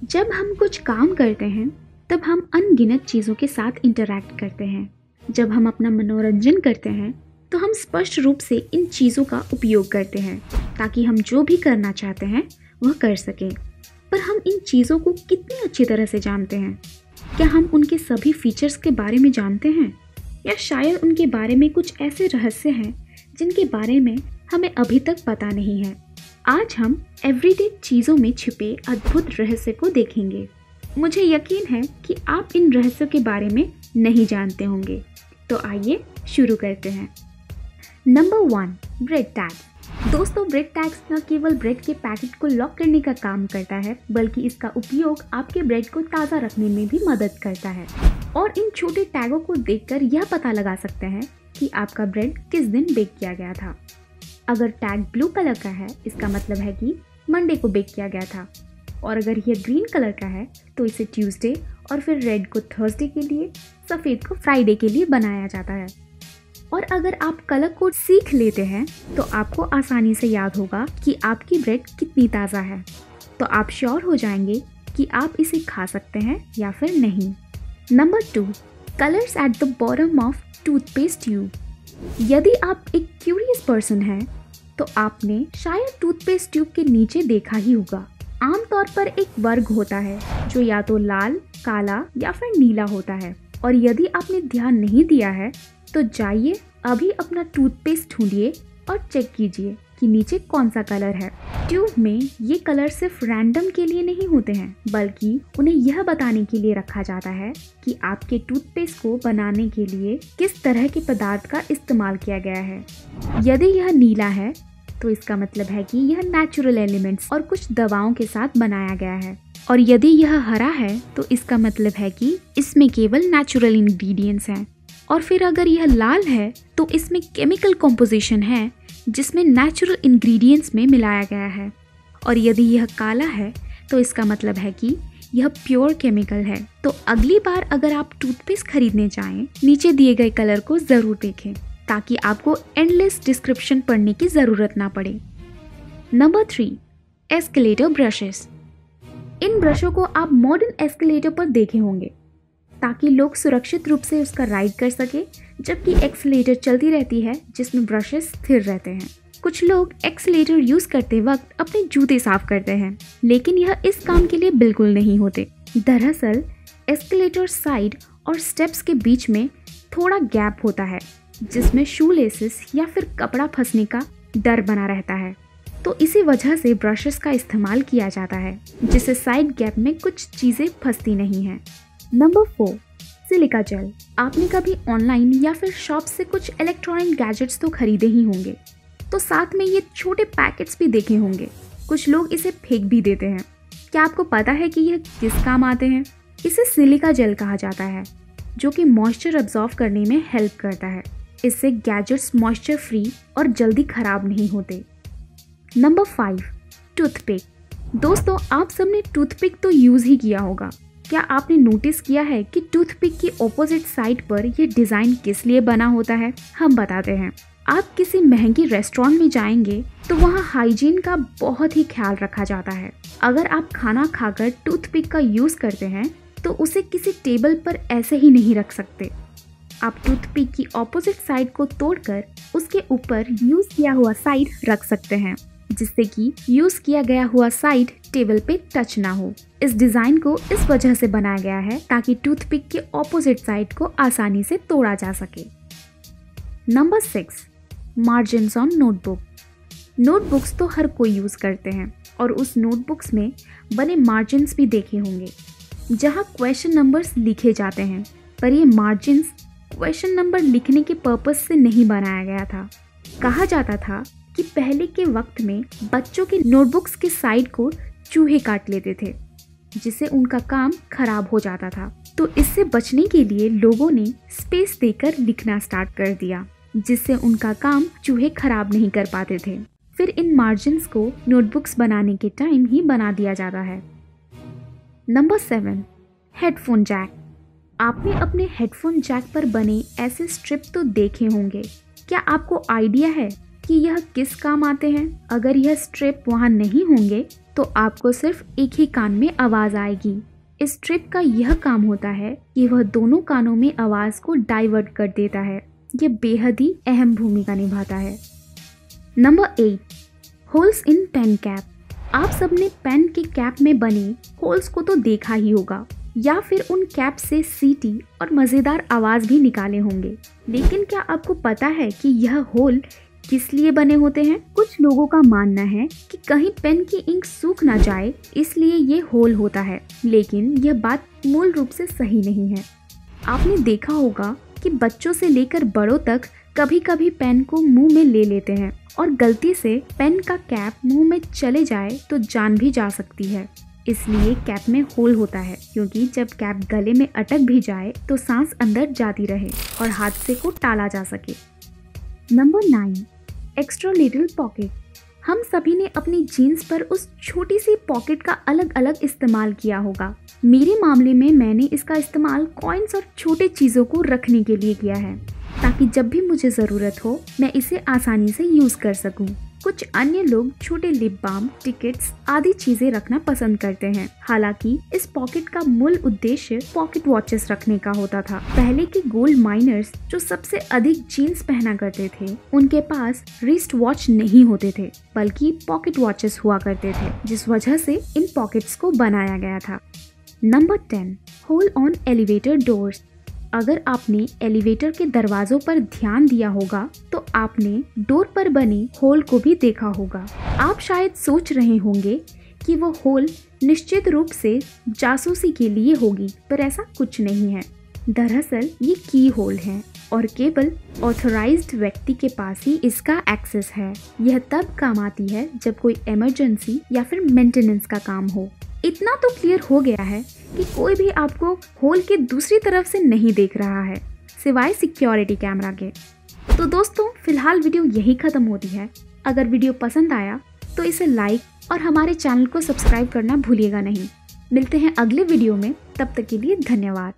जब हम कुछ काम करते हैं तब हम अनगिनत चीज़ों के साथ इंटरैक्ट करते हैं। जब हम अपना मनोरंजन करते हैं तो हम स्पष्ट रूप से इन चीज़ों का उपयोग करते हैं ताकि हम जो भी करना चाहते हैं वह कर सकें। पर हम इन चीज़ों को कितनी अच्छी तरह से जानते हैं? क्या हम उनके सभी फीचर्स के बारे में जानते हैं, या शायद उनके बारे में कुछ ऐसे रहस्य हैं जिनके बारे में हमें अभी तक पता नहीं है? आज हम एवरीडे चीज़ों में छिपे अद्भुत रहस्य को देखेंगे। मुझे यकीन है कि आप इन रहस्यों के बारे में नहीं जानते होंगे। तो आइए शुरू करते हैं। Number 1, bread tag. दोस्तों, ब्रेड टैग्स न केवल ब्रेड के पैकेट को लॉक करने का काम करता है, बल्कि इसका उपयोग आपके ब्रेड को ताज़ा रखने में भी मदद करता है। और इन छोटे टैगों को देखकर यह पता लगा सकते हैं कि आपका ब्रेड किस दिन बेक किया गया था। अगर टैग ब्लू कलर का है, इसका मतलब है कि मंडे को बेक किया गया था। और अगर यह ग्रीन कलर का है तो इसे ट्यूसडे, और फिर रेड को थर्सडे के लिए, सफ़ेद को फ्राइडे के लिए बनाया जाता है। और अगर आप कलर कोड सीख लेते हैं तो आपको आसानी से याद होगा कि आपकी ब्रेड कितनी ताज़ा है। तो आप श्योर हो जाएंगे कि आप इसे खा सकते हैं या फिर नहीं। Number 2, colours at the bottom of toothpaste tube. यदि आप एक क्यूरियस पर्सन हैं तो आपने शायद टूथपेस्ट ट्यूब के नीचे देखा ही होगा। आमतौर पर एक वर्ग होता है जो या तो लाल, काला या फिर नीला होता है। और यदि आपने ध्यान नहीं दिया है तो जाइए अभी अपना टूथपेस्ट ढूंढिए और चेक कीजिए कि नीचे कौन सा कलर है। ट्यूब में ये कलर सिर्फ रैंडम के लिए नहीं होते हैं, बल्कि उन्हें यह बताने के लिए रखा जाता है कि आपके टूथपेस्ट को बनाने के लिए किस तरह के पदार्थ का इस्तेमाल किया गया है। यदि यह नीला है तो इसका मतलब है कि यह नेचुरल एलिमेंट्स और कुछ दवाओं के साथ बनाया गया है। और यदि यह हरा है तो इसका मतलब है कि इसमें केवल नेचुरल इंग्रेडिएंट्स हैं। और फिर अगर यह लाल है तो इसमें केमिकल कॉम्पोजिशन है जिसमें नेचुरल इंग्रेडिएंट्स में मिलाया गया है। और यदि यह काला है तो इसका मतलब है कि यह प्योर केमिकल है। तो अगली बार अगर आप टूथपेस्ट खरीदने जाएं, नीचे दिए गए कलर को ज़रूर देखें ताकि आपको एंडलेस डिस्क्रिप्शन पढ़ने की ज़रूरत ना पड़े। Number 3, escalator brushes. इन ब्रशों को आप मॉडर्न एस्केलेटर पर देखे होंगे ताकि लोग सुरक्षित रूप से उसका राइड कर सके, जबकि एक्सीलेटर चलती रहती है जिसमें ब्रशेस स्थिर रहते हैं। कुछ लोग एक्सीलेटर यूज़ करते वक्त अपने जूते साफ करते हैं, लेकिन यह इस काम के लिए बिल्कुल नहीं होते। दरअसल एस्केलेटर साइड और स्टेप्स के बीच में थोड़ा गैप होता है जिसमें शू लेसेस या फिर कपड़ा फंसने का डर बना रहता है। तो इसी वजह से ब्रशेस का इस्तेमाल किया जाता है जिससे साइड गैप में कुछ चीज़ें फंसती नहीं हैं। Number 4, silica gel. आपने कभी ऑनलाइन या फिर शॉप से कुछ इलेक्ट्रॉनिक गैजेट्स तो खरीदे ही होंगे, तो साथ में ये छोटे पैकेट्स भी देखे होंगे। कुछ लोग इसे फेंक भी देते हैं। क्या आपको पता है कि यह किस काम आते हैं? इसे सिलिका जेल कहा जाता है, जो कि मॉइस्चर अब्जॉर्ब करने में हेल्प करता है। इससे गैजेट्स मॉइस्चर फ्री और जल्दी खराब नहीं होते। Number 5, toothpick. दोस्तों, आप सबने टूथपिक तो यूज़ ही किया होगा। क्या आपने नोटिस किया है कि टूथपिक की ऑपोजिट साइड पर यह डिज़ाइन किस लिए बना होता है? हम बताते हैं। आप किसी महंगी रेस्टोरेंट में जाएंगे तो वहाँ हाइजीन का बहुत ही ख्याल रखा जाता है। अगर आप खाना खाकर टूथपिक का यूज़ करते हैं तो उसे किसी टेबल पर ऐसे ही नहीं रख सकते। आप टूथपिक की ऑपोजिट साइड को तोड़कर उसके ऊपर यूज़ किया हुआ साइड रख सकते हैं, जिससे कि यूज़ किया गया हुआ साइड टेबल पे टच ना हो। इस डिज़ाइन को इस वजह से बनाया गया है ताकि टूथपिक के ऑपोजिट साइड को आसानी से तोड़ा जा सके। Number 6, margins on notebook. Notebooks तो हर कोई यूज़ करते हैं और उस नोटबुक्स में बने मार्जिन्स भी देखे होंगे जहाँ क्वेश्चन नंबर्स लिखे जाते हैं। पर ये मार्जिन्स क्वेश्चन नंबर लिखने के पर्पस से नहीं बनाया गया था। कहा जाता था कि पहले के वक्त में बच्चों के नोटबुक्स के साइड को चूहे काट लेते थे, जिससे उनका काम खराब हो जाता था। तो इससे बचने के लिए लोगों ने स्पेस देकर लिखना स्टार्ट कर दिया, जिससे उनका काम चूहे खराब नहीं कर पाते थे। फिर इन मार्जिन्स को नोटबुक्स बनाने के टाइम ही बना दिया जाता है। Number 7, headphone jack. आपने अपने हेडफोन जैक पर बने ऐसे स्ट्रिप तो देखे होंगे। क्या आपको आइडिया है कि यह किस काम आते हैं? अगर यह स्ट्रिप वहाँ नहीं होंगे तो आपको सिर्फ एक ही कान में आवाज आएगी। इस स्ट्रिप का यह काम होता है कि वह दोनों कानों में आवाज को डाइवर्ट कर देता है। यह बेहद ही अहम भूमिका निभाता है। Number 8, holes in pen cap. आप सबने पेन के कैप में बने होल्स को तो देखा ही होगा, या फिर उन कैप से सीटी और मज़ेदार आवाज़ भी निकाले होंगे। लेकिन क्या आपको पता है कि यह होल किस लिए बने होते हैं? कुछ लोगों का मानना है कि कहीं पेन की इंक सूख ना जाए, इसलिए ये होल होता है, लेकिन यह बात मूल रूप से सही नहीं है। आपने देखा होगा कि बच्चों से लेकर बड़ों तक कभी कभी पेन को मुंह में ले लेते हैं और गलती से पेन का कैप मुंह में चले जाए तो जान भी जा सकती है। इसलिए कैप में होल होता है, क्योंकि जब कैप गले में अटक भी जाए तो सांस अंदर जाती रहे और हादसे को टाला जा सके। Number 9, extra little pocket. हम सभी ने अपनी जीन्स पर उस छोटी सी पॉकेट का अलग अलग इस्तेमाल किया होगा। मेरे मामले में मैंने इसका इस्तेमाल कॉइन्स और छोटे चीज़ों को रखने के लिए किया है, ताकि जब भी मुझे ज़रूरत हो मैं इसे आसानी से यूज़ कर सकूं। कुछ अन्य लोग छोटे लिप बाम, टिकट्स आदि चीजें रखना पसंद करते हैं। हालांकि इस पॉकेट का मूल उद्देश्य पॉकेट वॉचेस रखने का होता था। पहले के गोल्ड माइनर्स जो सबसे अधिक जीन्स पहना करते थे, उनके पास रिस्ट वॉच नहीं होते थे, बल्कि पॉकेट वॉचेस हुआ करते थे, जिस वजह से इन पॉकेट्स को बनाया गया था। Number 10, hole on elevator doors. अगर आपने एलिवेटर के दरवाजों पर ध्यान दिया होगा तो आपने डोर पर बने होल को भी देखा होगा। आप शायद सोच रहे होंगे कि वो होल निश्चित रूप से जासूसी के लिए होगी, पर ऐसा कुछ नहीं है। दरअसल ये की होल है और केवल ऑथराइज्ड व्यक्ति के पास ही इसका एक्सेस है। यह तब काम आती है जब कोई इमरजेंसी या फिर मेंटेनेंस का काम हो। इतना तो क्लियर हो गया है कि कोई भी आपको होल के दूसरी तरफ से नहीं देख रहा है, सिवाय सिक्योरिटी कैमरा के। तो दोस्तों, फिलहाल वीडियो यही खत्म होती है। अगर वीडियो पसंद आया तो इसे लाइक और हमारे चैनल को सब्सक्राइब करना भूलिएगा नहीं। मिलते हैं अगले वीडियो में, तब तक के लिए धन्यवाद।